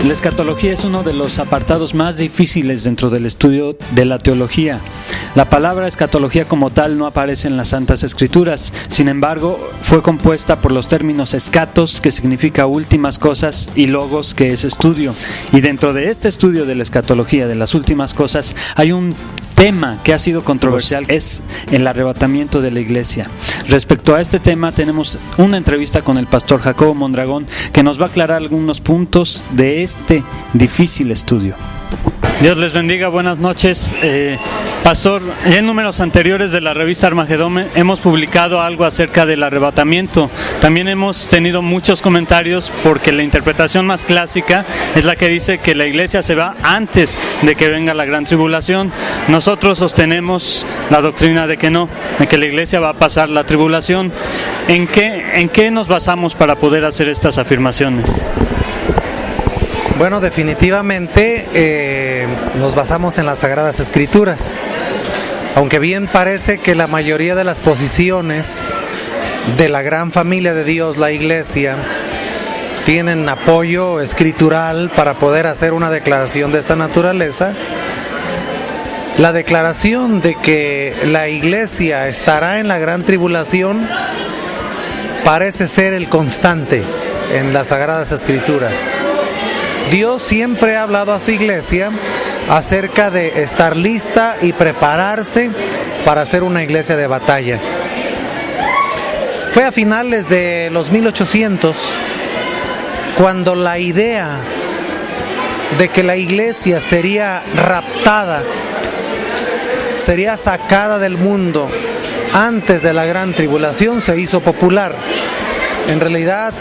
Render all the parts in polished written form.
La escatología es uno de los apartados más difíciles dentro del estudio de la teología. La palabra escatología como tal no aparece en las Santas Escrituras, sin embargo, fue compuesta por los términos escatos, que significa últimas cosas, y logos, que es estudio. Y dentro de este estudio de la escatología, de las últimas cosas, hay un tema que ha sido controversial, es el arrebatamiento de la iglesia. Respecto a este tema tenemos una entrevista con el pastor Jacobo Mondragón, que nos va a aclarar algunos puntos de este difícil estudio. Dios les bendiga, buenas noches. Pastor, en números anteriores de la revista Armagedón hemos publicado algo acerca del arrebatamiento. También hemos tenido muchos comentarios porque la interpretación más clásica es la que dice que la iglesia se va antes de que venga la gran tribulación. Nosotros sostenemos la doctrina de que no, de que la iglesia va a pasar la tribulación. ¿En qué nos basamos para poder hacer estas afirmaciones? Bueno, definitivamente nos basamos en las Sagradas Escrituras, aunque bien parece que la mayoría de las posiciones de la gran familia de Dios, la Iglesia, tienen apoyo escritural para poder hacer una declaración de esta naturaleza. La declaración de que la Iglesia estará en la gran tribulación parece ser el constante en las Sagradas Escrituras. Dios siempre ha hablado a su iglesia acerca de estar lista y prepararse para ser una iglesia de batalla. Fue a finales de los 1800 cuando la idea de que la iglesia sería raptada, sería sacada del mundo antes de la gran tribulación se hizo popular. En realidad,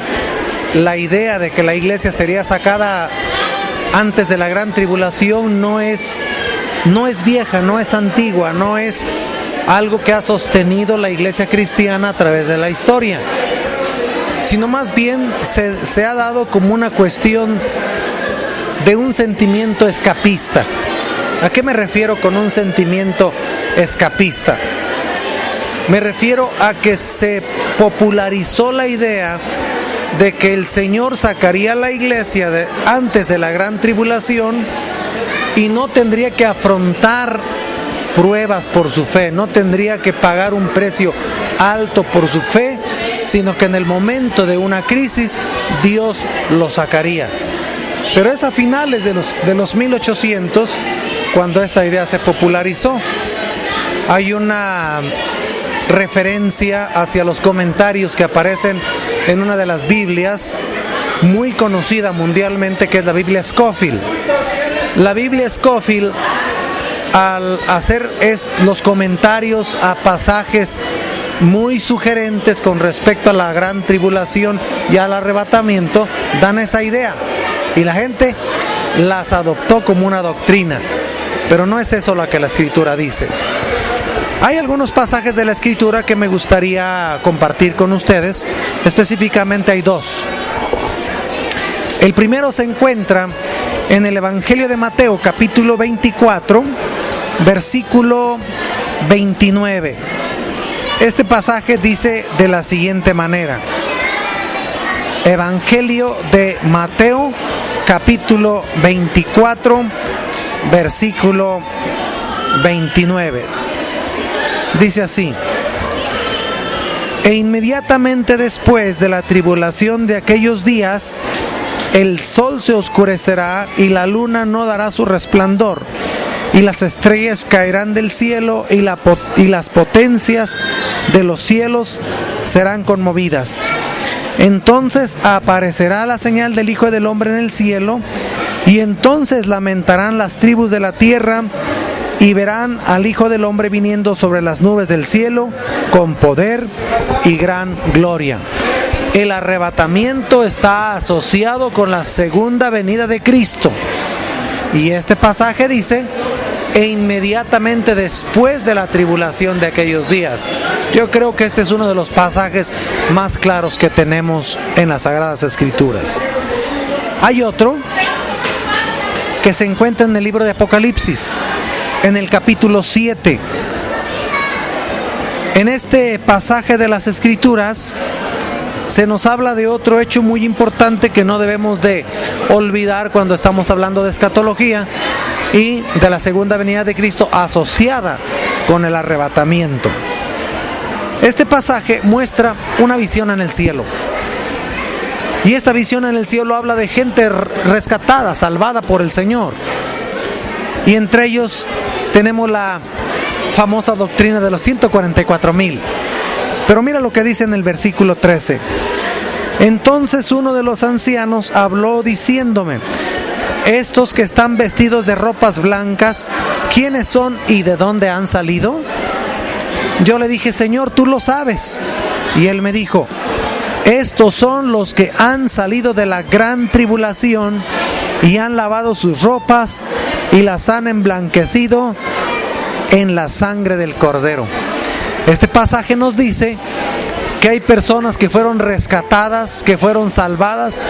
la idea de que la iglesia sería sacada antes de la gran tribulación no es vieja, no es antigua, no es algo que ha sostenido la iglesia cristiana a través de la historia, sino más bien se ha dado como una cuestión de un sentimiento escapista. ¿A qué me refiero con un sentimiento escapista? Me refiero a que se popularizó la idea de que el Señor sacaría a la iglesia antes de la gran tribulación y no tendría que afrontar pruebas por su fe, no tendría que pagar un precio alto por su fe, sino que en el momento de una crisis Dios lo sacaría. Pero es a finales de los 1800 cuando esta idea se popularizó. Hay una referencia hacia los comentarios que aparecen en una de las Biblias muy conocida mundialmente, que es la Biblia Scofield. La Biblia Scofield, al hacer los comentarios a pasajes muy sugerentes con respecto a la gran tribulación y al arrebatamiento, dan esa idea y la gente las adoptó como una doctrina, pero no es eso lo que la Escritura dice. Hay algunos pasajes de la Escritura que me gustaría compartir con ustedes, específicamente hay dos. El primero se encuentra en el Evangelio de Mateo, capítulo 24, versículo 29. Este pasaje dice de la siguiente manera: Evangelio de Mateo, capítulo 24, versículo 29. Dice así: e inmediatamente después de la tribulación de aquellos días, el sol se oscurecerá y la luna no dará su resplandor, y las estrellas caerán del cielo y las potencias de los cielos serán conmovidas. Entonces aparecerá la señal del Hijo del Hombre en el cielo, y entonces lamentarán las tribus de la tierra y verán al Hijo del Hombre viniendo sobre las nubes del cielo con poder y gran gloria. El arrebatamiento está asociado con la segunda venida de Cristo. Y este pasaje dice: e inmediatamente después de la tribulación de aquellos días. Yo creo que este es uno de los pasajes más claros que tenemos en las Sagradas Escrituras. Hay otro que se encuentra en el libro de Apocalipsis, en el capítulo 7. En este pasaje de las Escrituras se nos habla de otro hecho muy importante que no debemos de olvidar cuando estamos hablando de escatología y de la segunda venida de Cristo asociada con el arrebatamiento. Este pasaje muestra una visión en el cielo. Y esta visión en el cielo habla de gente rescatada, salvada por el Señor. Y entre ellos tenemos la famosa doctrina de los 144,000. Pero mira lo que dice en el versículo 13. Entonces uno de los ancianos habló diciéndome: estos que están vestidos de ropas blancas, ¿quiénes son y de dónde han salido? Yo le dije: Señor, tú lo sabes. Y él me dijo: estos son los que han salido de la gran tribulación y han lavado sus ropas y las han emblanquecido en la sangre del Cordero. Este pasaje nos dice que hay personas que fueron rescatadas, que fueron salvadas,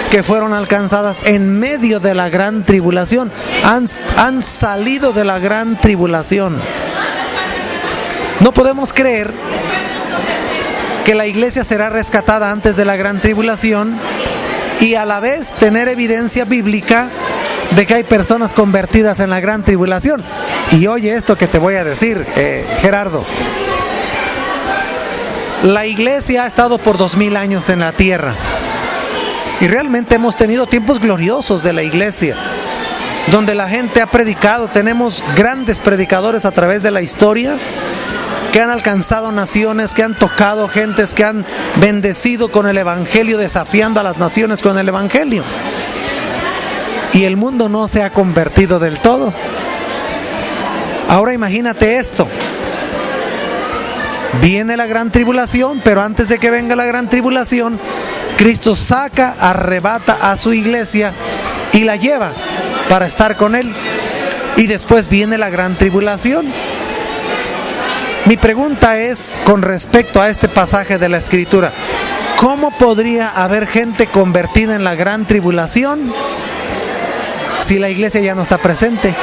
que fueron alcanzadas en medio de la gran tribulación. Han salido de la gran tribulación. No podemos creer que la iglesia será rescatada antes de la gran tribulación y a la vez tener evidencia bíblica de que hay personas convertidas en la gran tribulación. Y oye esto que te voy a decir, Gerardo. La iglesia ha estado por 2000 años en la tierra y realmente hemos tenido tiempos gloriosos de la iglesia, donde la gente ha predicado. Tenemos grandes predicadores a través de la historia que han alcanzado naciones, que han tocado gentes, que han bendecido con el evangelio, desafiando a las naciones con el evangelio. Y el mundo no se ha convertido del todo. Ahora imagínate esto. Viene la gran tribulación, pero antes de que venga la gran tribulación, Cristo saca, arrebata a su iglesia y la lleva para estar con Él. Y después viene la gran tribulación. Mi pregunta es con respecto a este pasaje de la Escritura: ¿cómo podría haber gente convertida en la gran tribulación si la iglesia ya no está presente?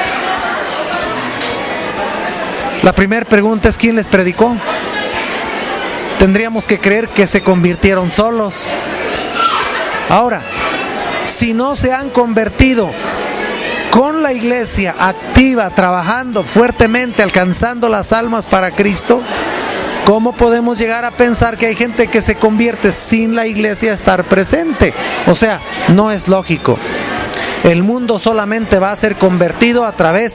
La primera pregunta es: ¿quién les predicó? Tendríamos que creer que se convirtieron solos. Ahora, si no se han convertido con la iglesia activa, trabajando fuertemente, alcanzando las almas para Cristo, ¿cómo podemos llegar a pensar que hay gente que se convierte sin la iglesia estar presente? O sea, no es lógico. El mundo solamente va a ser convertido a través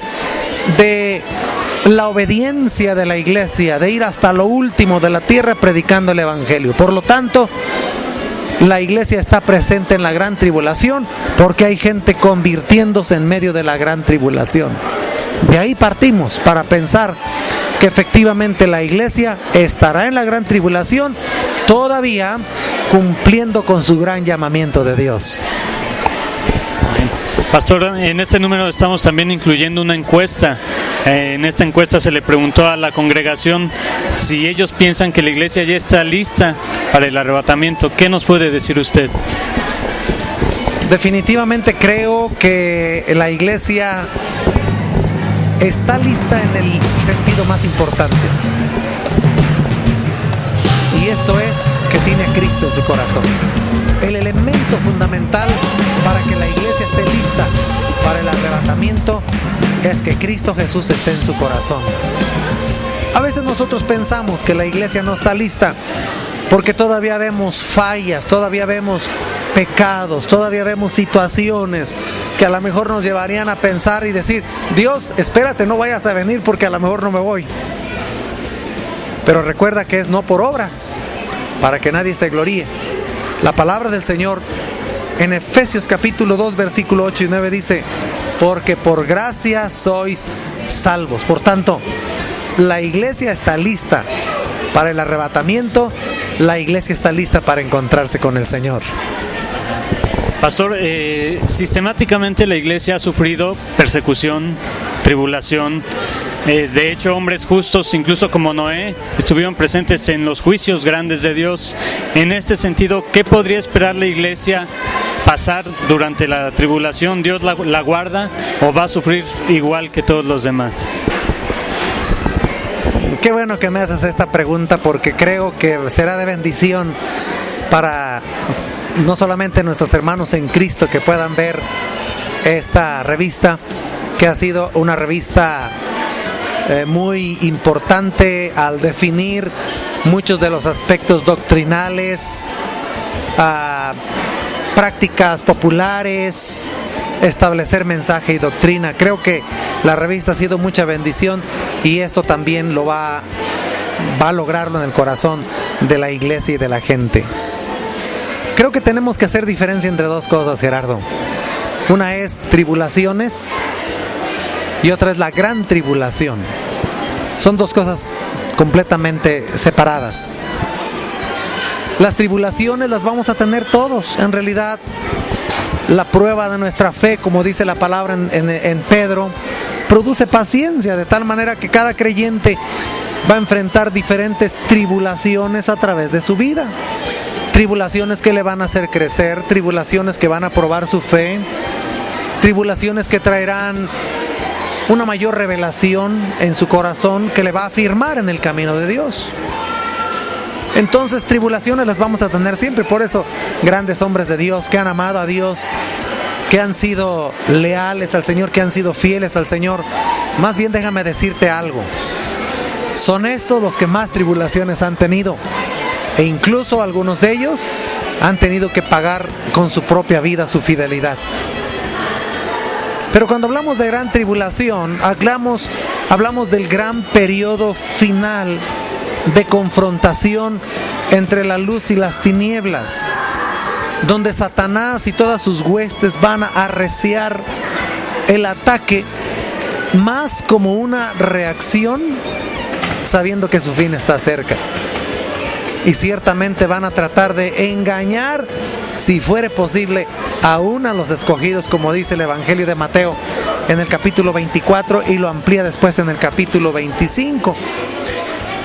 de la obediencia de la iglesia, de ir hasta lo último de la tierra predicando el evangelio. Por lo tanto, la iglesia está presente en la gran tribulación porque hay gente convirtiéndose en medio de la gran tribulación. De ahí partimos para pensar que efectivamente la iglesia estará en la gran tribulación, todavía cumpliendo con su gran llamamiento de Dios. Pastor, en este número estamos también incluyendo una encuesta. En esta encuesta se le preguntó a la congregación si ellos piensan que la iglesia ya está lista para el arrebatamiento. ¿Qué nos puede decir usted? Definitivamente creo que la iglesia está lista en el sentido más importante. Y esto es que tiene a Cristo en su corazón. El elemento fundamental para que la iglesia esté lista para el arrebatamiento es que Cristo Jesús esté en su corazón. A veces nosotros pensamos que la iglesia no está lista porque todavía vemos fallas, todavía vemos pecados, todavía vemos situaciones que a lo mejor nos llevarían a pensar y decir: Dios, espérate, no vayas a venir porque a lo mejor no me voy. Pero recuerda que es no por obras, para que nadie se gloríe. La palabra del Señor en Efesios capítulo 2 versículo 8 y 9 dice: porque por gracia sois salvos. Por tanto, la iglesia está lista para el arrebatamiento, la iglesia está lista para encontrarse con el Señor. Pastor, sistemáticamente la iglesia ha sufrido persecución, tribulación. De hecho, hombres justos, incluso como Noé, estuvieron presentes en los juicios grandes de Dios. En este sentido, ¿qué podría esperar la iglesia pasar durante la tribulación? ¿Dios la guarda o va a sufrir igual que todos los demás? Qué bueno que me haces esta pregunta, porque creo que será de bendición para no solamente nuestros hermanos en Cristo que puedan ver esta revista, que ha sido una revista muy importante al definir muchos de los aspectos doctrinales, prácticas populares, establecer mensaje y doctrina. Creo que la revista ha sido mucha bendición y esto también lo va a lograrlo en el corazón de la iglesia y de la gente. Creo que tenemos que hacer diferencia entre dos cosas, Gerardo. Una es tribulaciones y otra es la gran tribulación. Son dos cosas completamente separadas. Las tribulaciones las vamos a tener todos. En realidad, la prueba de nuestra fe, como dice la palabra en Pedro, produce paciencia, de tal manera que cada creyente va a enfrentar diferentes tribulaciones a través de su vida. Tribulaciones que le van a hacer crecer, tribulaciones que van a probar su fe, tribulaciones que traerán una mayor revelación en su corazón que le va a afirmar en el camino de Dios. Entonces, tribulaciones las vamos a tener siempre. Por eso, grandes hombres de Dios que han amado a Dios, que han sido leales al Señor, que han sido fieles al Señor. Más bien, déjame decirte algo. Son estos los que más tribulaciones han tenido. E incluso algunos de ellos han tenido que pagar con su propia vida su fidelidad. Pero cuando hablamos de gran tribulación, hablamos del gran periodo final de confrontación entre la luz y las tinieblas, donde Satanás y todas sus huestes van a arreciar el ataque más como una reacción, sabiendo que su fin está cerca. Y ciertamente van a tratar de engañar, si fuere posible, aún a los escogidos, como dice el Evangelio de Mateo en el capítulo 24 y lo amplía después en el capítulo 25.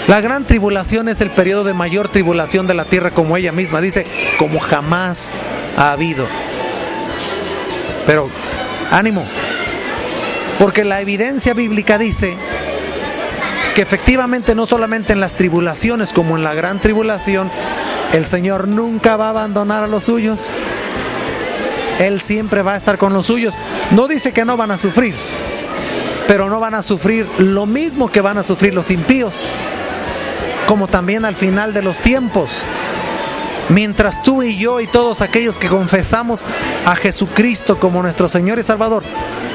La gran tribulación es el periodo de mayor tribulación de la tierra, como ella misma dice, como jamás ha habido. Pero ánimo, porque la evidencia bíblica dice que efectivamente no solamente en las tribulaciones como en la gran tribulación, el Señor nunca va a abandonar a los suyos. Él siempre va a estar con los suyos. No dice que no van a sufrir, pero no van a sufrir lo mismo que van a sufrir los impíos, como también al final de los tiempos. Mientras tú y yo y todos aquellos que confesamos a Jesucristo como nuestro Señor y Salvador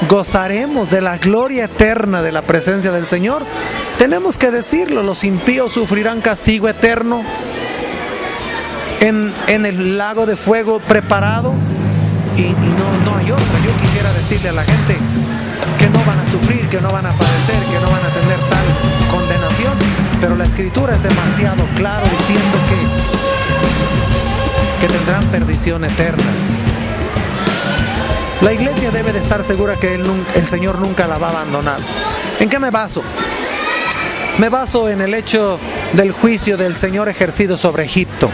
gozaremos de la gloria eterna de la presencia del Señor, tenemos que decirlo: los impíos sufrirán castigo eterno en el lago de fuego preparado, y no hay otra. Yo quisiera decirle a la gente que no van a sufrir, que no van a padecer, que no van a tener tal condenación, pero la Escritura es demasiado claro diciendo que tendrán perdición eterna. La iglesia debe de estar segura que el Señor nunca la va a abandonar. ¿En qué me baso? Me baso en el hecho del juicio del Señor ejercido sobre Egipto.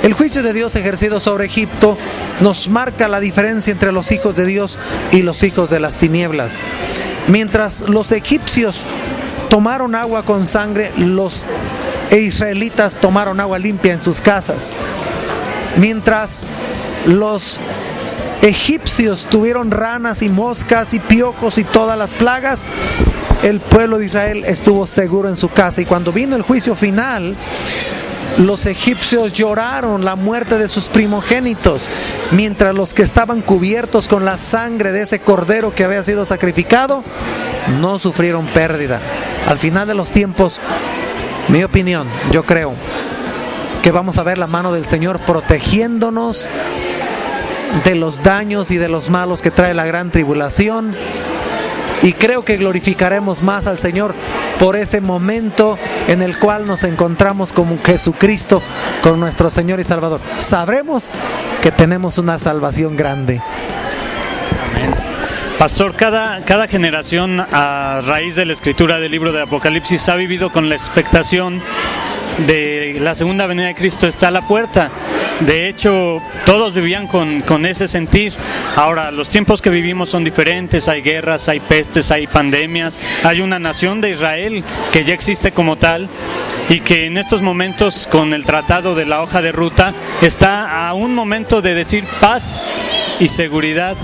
El juicio de Dios ejercido sobre Egipto nos marca la diferencia entre los hijos de Dios y los hijos de las tinieblas. Mientras los egipcios tomaron agua con sangre, los israelitas tomaron agua limpia en sus casas. Mientras los egipcios tuvieron ranas y moscas y piojos y todas las plagas, el pueblo de Israel estuvo seguro en su casa. Y cuando vino el juicio final, los egipcios lloraron la muerte de sus primogénitos, mientras los que estaban cubiertos con la sangre de ese cordero que había sido sacrificado no sufrieron pérdida. Al final de los tiempos, mi opinión, yo creo que vamos a ver la mano del Señor protegiéndonos de los daños y de los malos que trae la gran tribulación, y creo que glorificaremos más al Señor por ese momento en el cual nos encontramos con Jesucristo, con nuestro Señor y Salvador. Sabremos que tenemos una salvación grande. Amén. Pastor, cada generación, a raíz de la escritura del libro de Apocalipsis, ha vivido con la expectación de la segunda venida de Cristo. Está a la puerta. De hecho, todos vivían con ese sentir. Ahora, los tiempos que vivimos son diferentes, hay guerras, hay pestes, hay pandemias, hay una nación de Israel que ya existe como tal y que en estos momentos, con el tratado de la hoja de ruta, está a un momento de decir paz y seguridad.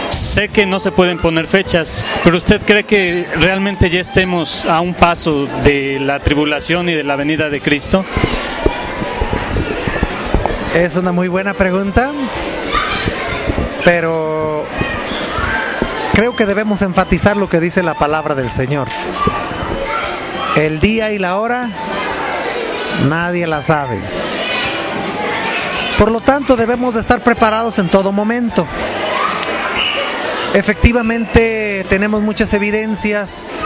Sé que no se pueden poner fechas, pero ¿usted cree que realmente ya estemos a un paso de la tribulación y de la venida de Cristo? Es una muy buena pregunta, pero creo que debemos enfatizar lo que dice la palabra del Señor. El día y la hora, nadie la sabe. Por lo tanto, debemos de estar preparados en todo momento. Efectivamente, tenemos muchas evidencias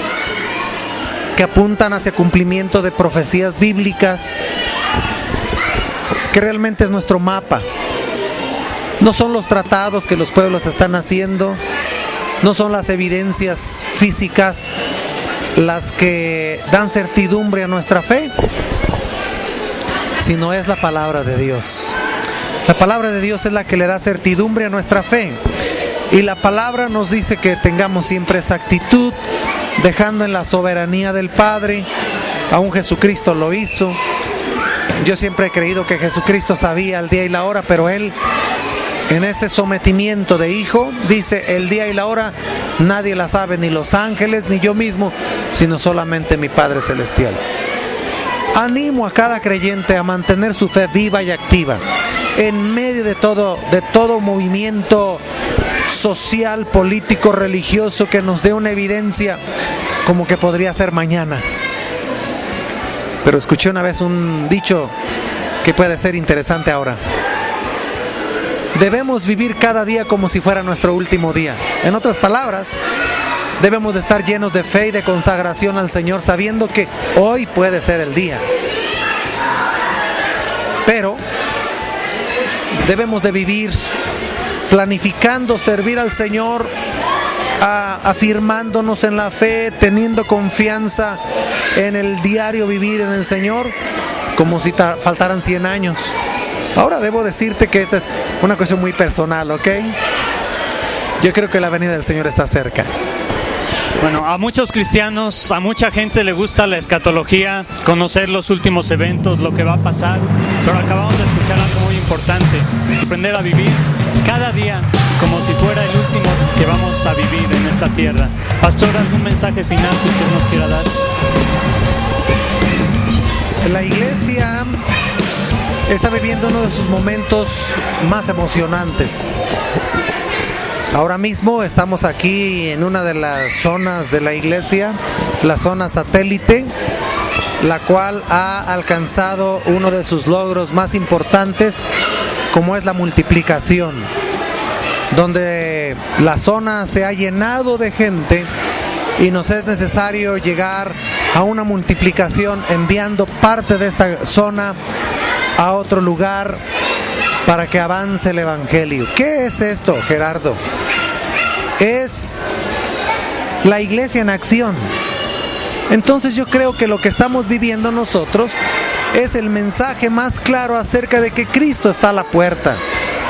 que apuntan hacia cumplimiento de profecías bíblicas, que realmente es nuestro mapa. No son los tratados que los pueblos están haciendo, no son las evidencias físicas las que dan certidumbre a nuestra fe, sino es la palabra de Dios. La palabra de Dios es la que le da certidumbre a nuestra fe. Y la palabra nos dice que tengamos siempre esa actitud, dejando en la soberanía del Padre. Aún Jesucristo lo hizo. Yo siempre he creído que Jesucristo sabía el día y la hora, pero Él, en ese sometimiento de hijo, dice: el día y la hora nadie la sabe, ni los ángeles, ni yo mismo, sino solamente mi Padre Celestial. Animo a cada creyente a mantener su fe viva y activa en medio de todo movimiento social, político, religioso que nos dé una evidencia como que podría ser mañana. Pero escuché una vez un dicho que puede ser interesante ahora. Debemos vivir cada día como si fuera nuestro último día. En otras palabras, debemos de estar llenos de fe y de consagración al Señor, sabiendo que hoy puede ser el día. Pero debemos de vivir planificando servir al Señor, afirmándonos en la fe, teniendo confianza en el diario vivir en el Señor, como si faltaran 100 años. Ahora debo decirte que esta es una cuestión muy personal, ¿ok? Yo creo que la venida del Señor está cerca. Bueno, a muchos cristianos, a mucha gente le gusta la escatología, conocer los últimos eventos, lo que va a pasar, pero acabamos de escuchar algo muy importante: aprender a vivir cada día como si fuera el último que vamos a vivir en esta tierra. Pastor, ¿algún mensaje final que usted nos quiera dar? La iglesia está viviendo uno de sus momentos más emocionantes. Ahora mismo estamos aquí en una de las zonas de la iglesia, la zona satélite, la cual ha alcanzado uno de sus logros más importantes, como es la multiplicación, donde la zona se ha llenado de gente y nos es necesario llegar a una multiplicación enviando parte de esta zona a otro lugar para que avance el Evangelio. ¿Qué es esto, Gerardo? Es la iglesia en acción. Entonces yo creo que lo que estamos viviendo nosotros es el mensaje más claro acerca de que Cristo está a la puerta,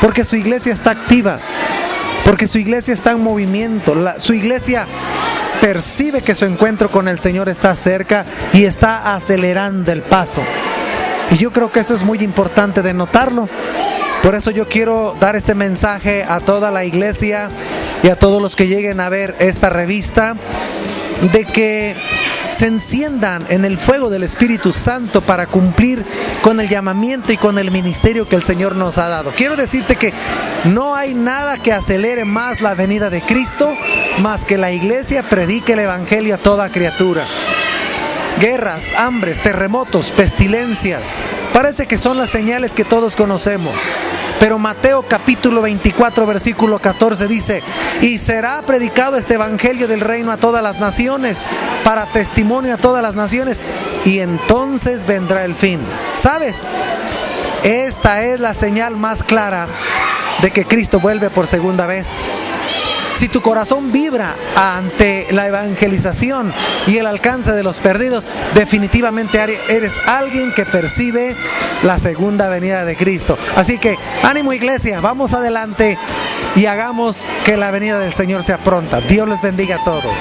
porque su iglesia está activa, porque su iglesia está en movimiento, su iglesia percibe que su encuentro con el Señor está cerca y está acelerando el paso. Y yo creo que eso es muy importante de notarlo. Por eso yo quiero dar este mensaje a toda la iglesia y a todos los que lleguen a ver esta revista, de que se enciendan en el fuego del Espíritu Santo para cumplir con el llamamiento y con el ministerio que el Señor nos ha dado. Quiero decirte que no hay nada que acelere más la venida de Cristo más que la iglesia predique el Evangelio a toda criatura. Guerras, hambres, terremotos, pestilencias, parece que son las señales que todos conocemos. Pero Mateo capítulo 24 versículo 14 dice: y será predicado este evangelio del reino a todas las naciones, para testimonio a todas las naciones, y entonces vendrá el fin. ¿Sabes? Esta es la señal más clara de que Cristo vuelve por segunda vez. si tu corazón vibra ante la evangelización y el alcance de los perdidos, definitivamente eres alguien que percibe la segunda venida de Cristo. Así que ánimo, iglesia, vamos adelante y hagamos que la venida del Señor sea pronta. Dios les bendiga a todos.